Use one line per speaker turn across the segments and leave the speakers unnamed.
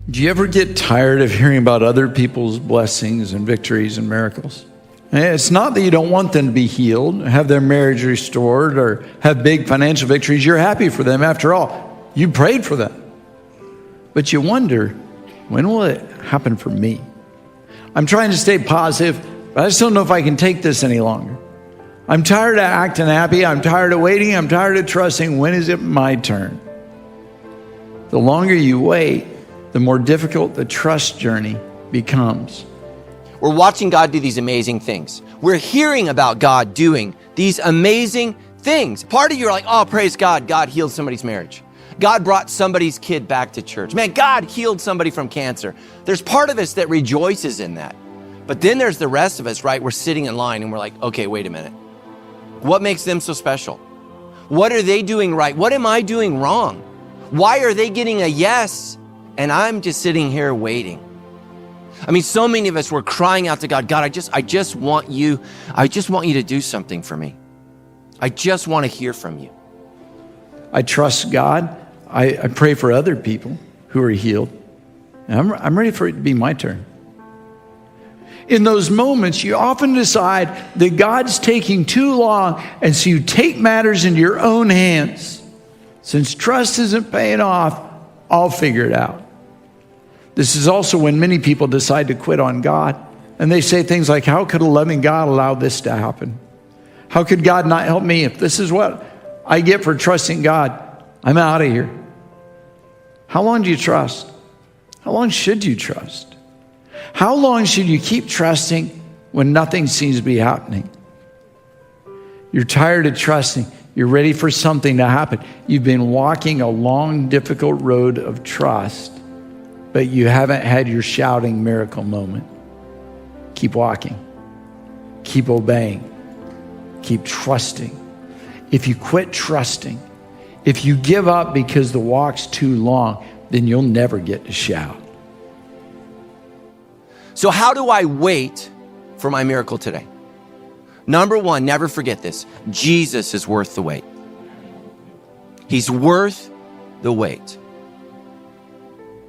Do you ever get tired of hearing about other people's blessings and victories and miracles? It's not that you don't want them to be healed, have their marriage restored, or have big financial victories. You're happy for them. After all, you prayed for them. But you wonder, when will it happen for me? I'm trying to stay positive, but I just don't know if I can take this any longer. I'm tired of acting happy. I'm tired of waiting. I'm tired of trusting. When is it my turn? The longer you wait, the more difficult the trust journey becomes.
We're watching God do these amazing things. We're hearing about God doing these amazing things. Part of you are like, oh, praise God, God healed somebody's marriage. God brought somebody's kid back to church. Man, God healed somebody from cancer. There's part of us that rejoices in that. But then there's the rest of us, right? We're sitting in line and we're like, okay, wait a minute. What makes them so special? What are they doing right? What am I doing wrong? Why are they getting a yes and I'm just sitting here waiting? I mean, so many of us were crying out to God, God, I just want you to do something for me. I just want to hear from you.
I trust God. I pray for other people who are healed. And I'm ready for it to be my turn. In those moments, you often decide that God's taking too long, and so you take matters into your own hands. Since trust isn't paying off, I'll figure it out. This is also when many people decide to quit on God. And they say things like, how could a loving God allow this to happen? How could God not help me if this is what I get for trusting God? I'm out of here. How long do you trust? How long should you trust? How long should you keep trusting when nothing seems to be happening? You're tired of trusting. You're ready for something to happen. You've been walking a long, difficult road of trust, but you haven't had your shouting miracle moment. Keep walking. Keep obeying. Keep trusting. If you quit trusting, if you give up because the walk's too long, then you'll never get to shout.
So how do I wait for my miracle today? Number one, never forget this. Jesus is worth the wait. He's worth the wait.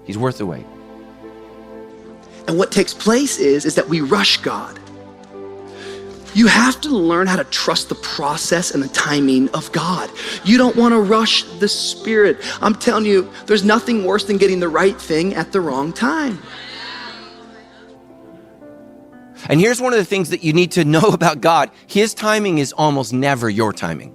He's worth the wait.
And what takes place is that we rush God. You have to learn how to trust the process and the timing of God. You don't want to rush the Spirit. I'm telling you, there's nothing worse than getting the right thing at the wrong time.
And here's one of the things that you need to know about God. His timing is almost never your timing.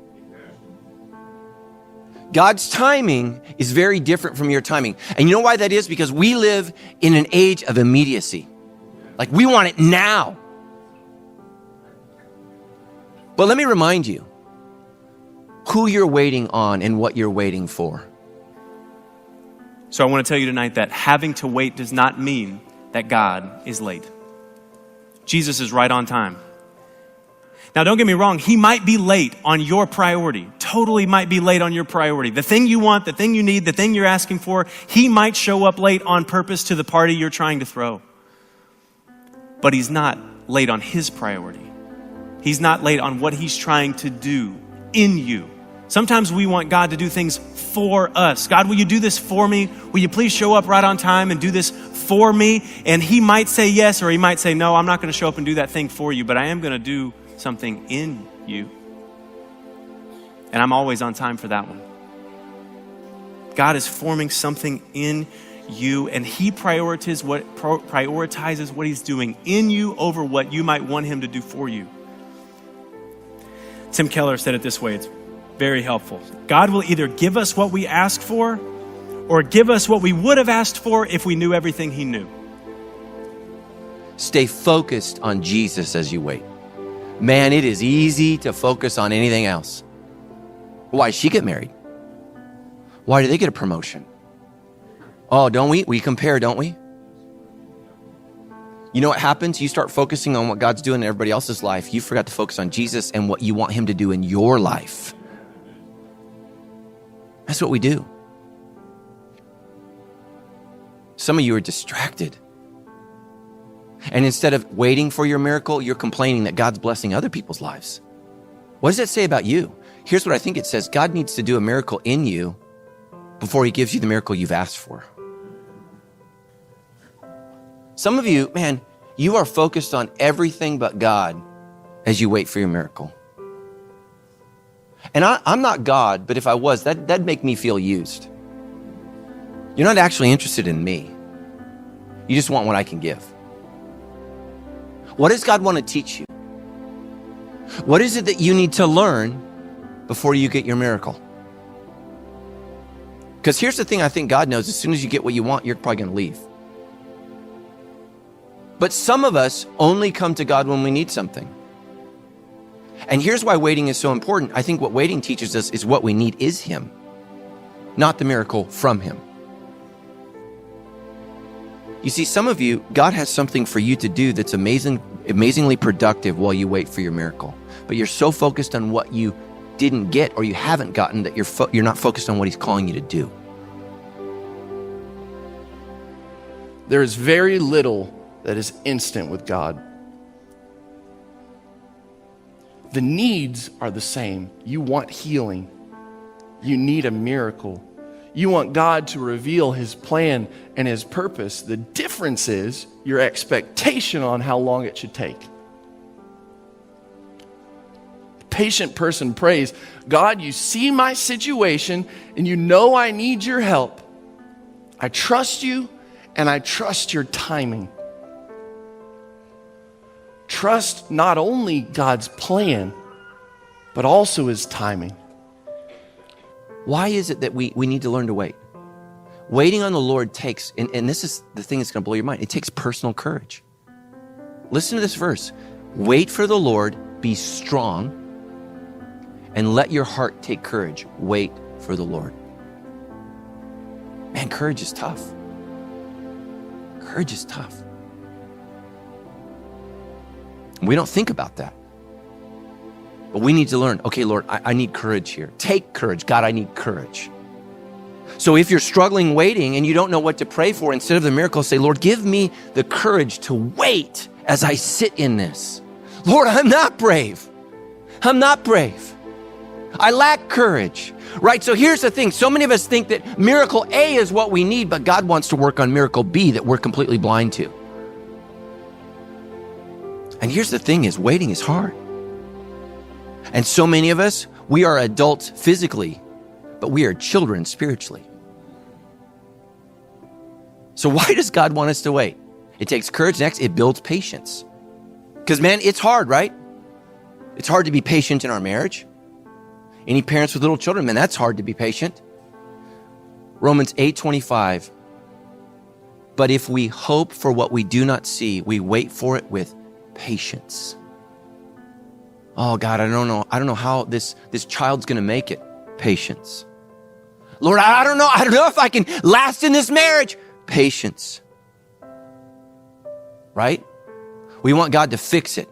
God's timing is very different from your timing. And you know why that is? Because we live in an age of immediacy. Like we want it now. But let me remind you who you're waiting on and what you're waiting for.
So I want to tell you tonight that having to wait does not mean that God is late. Jesus is right on time. Now, don't get me wrong. He might be late on your priority. Totally might be late on your priority. The thing you want, the thing you need, the thing you're asking for, he might show up late on purpose to the party you're trying to throw. But he's not late on his priority. He's not late on what he's trying to do in you. Sometimes we want God to do things for us. God, will you do this for me? Will you please show up right on time and do this for me? And he might say yes, or he might say, no, I'm not going to show up and do that thing for you, but I am going to do something in you. And I'm always on time for that one. God is forming something in you, and he prioritizes what he's doing in you over what you might want him to do for you. Tim Keller said it this way. It's very helpful. God will either give us what we ask for or give us what we would have asked for if we knew everything he knew.
Stay focused on Jesus as you wait. Man, it is easy to focus on anything else. Why did she get married? Why did they get a promotion? Oh, don't we? We compare, don't we? You know what happens? You start focusing on what God's doing in everybody else's life. You forgot to focus on Jesus and what you want him to do in your life. That's what we do. Some of you are distracted. And instead of waiting for your miracle, you're complaining that God's blessing other people's lives. What does that say about you? Here's what I think it says. God needs to do a miracle in you before he gives you the miracle you've asked for. Some of you, man, you are focused on everything but God as you wait for your miracle. And I'm not God, but if I was, that'd make me feel used. You're not actually interested in me. You just want what I can give. What does God want to teach you? What is it that you need to learn before you get your miracle? Because here's the thing I think God knows. As soon as you get what you want, you're probably going to leave. But some of us only come to God when we need something. And here's why waiting is so important. I think what waiting teaches us is what we need is Him, not the miracle from Him. You see, some of you, God has something for you to do that's amazingly productive while you wait for your miracle. But you're so focused on what you didn't get or you haven't gotten that you're not focused on what He's calling you to do.
There is very little that is instant with God. The needs are the same. You want healing. You need a miracle. You want God to reveal His plan and His purpose. The difference is your expectation on how long it should take. The patient person prays, God, you see my situation and you know I need your help. I trust you and I trust your timing. Trust not only God's plan, but also His timing.
Why is it that we need to learn to wait? Waiting on the Lord takes, and this is the thing that's going to blow your mind, it takes personal courage. Listen to this verse. Wait for the Lord, be strong, and let your heart take courage. Wait for the Lord. Man, courage is tough. Courage is tough. We don't think about that. But we need to learn, okay, Lord, I need courage here. Take courage. God, I need courage. So if you're struggling waiting and you don't know what to pray for, instead of the miracle, say, Lord, give me the courage to wait as I sit in this. Lord, I'm not brave. I'm not brave. I lack courage, right? So here's the thing. So many of us think that miracle A is what we need, but God wants to work on miracle B that we're completely blind to. And here's the thing is waiting is hard. And so many of us, we are adults physically, but we are children spiritually. So why does God want us to wait? It takes courage. Next, it builds patience. Because man, it's hard, right? It's hard to be patient in our marriage. Any parents with little children, man, that's hard to be patient. Romans 8:25. But if we hope for what we do not see, we wait for it with patience. Oh God, I don't know how this child's gonna make it. Patience. Lord, I don't know if I can last in this marriage. Patience. Right? We want God to fix it.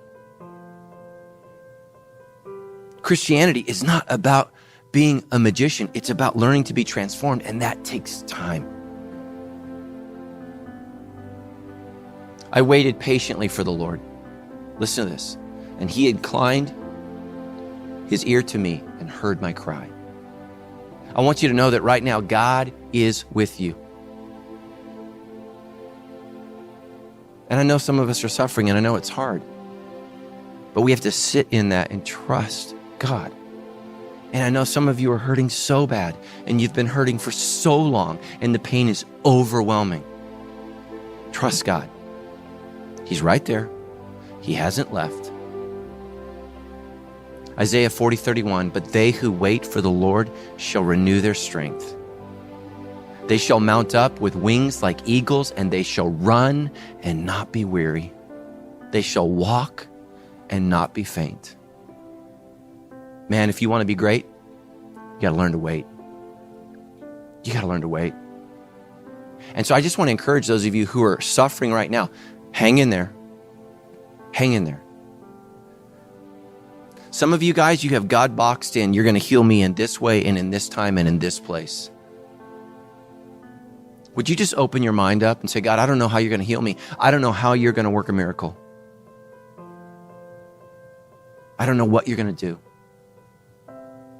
Christianity is not about being a magician. It's about learning to be transformed, and that takes time. I waited patiently for the Lord. Listen to this. And He inclined His ear to me and heard my cry. I want you to know that right now, God is with you. And I know some of us are suffering, and I know it's hard. But we have to sit in that and trust God. And I know some of you are hurting so bad, and you've been hurting for so long, and the pain is overwhelming. Trust God. He's right there. He hasn't left. Isaiah 40:31, but they who wait for the Lord shall renew their strength. They shall mount up with wings like eagles, and they shall run and not be weary. They shall walk and not be faint. Man, if you want to be great, you got to learn to wait. You got to learn to wait. And so I just want to encourage those of you who are suffering right now, hang in there. Hang in there. Some of you guys, you have God boxed in. You're going to heal me in this way and in this time and in this place. Would you just open your mind up and say, God, I don't know how you're going to heal me. I don't know how you're going to work a miracle. I don't know what you're going to do.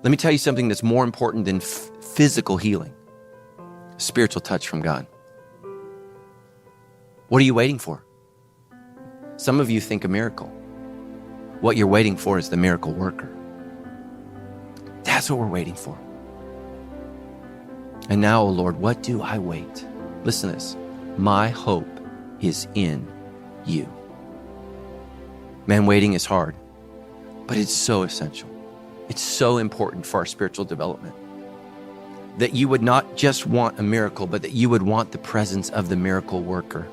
Let me tell you something that's more important than physical healing. Spiritual touch from God. What are you waiting for? Some of you think a miracle. What you're waiting for is the miracle worker. That's what we're waiting for. And now, O Lord, what do I wait? Listen to this. My hope is in you. Man, waiting is hard, but it's so essential. It's so important for our spiritual development. That you would not just want a miracle, but that you would want the presence of the miracle worker.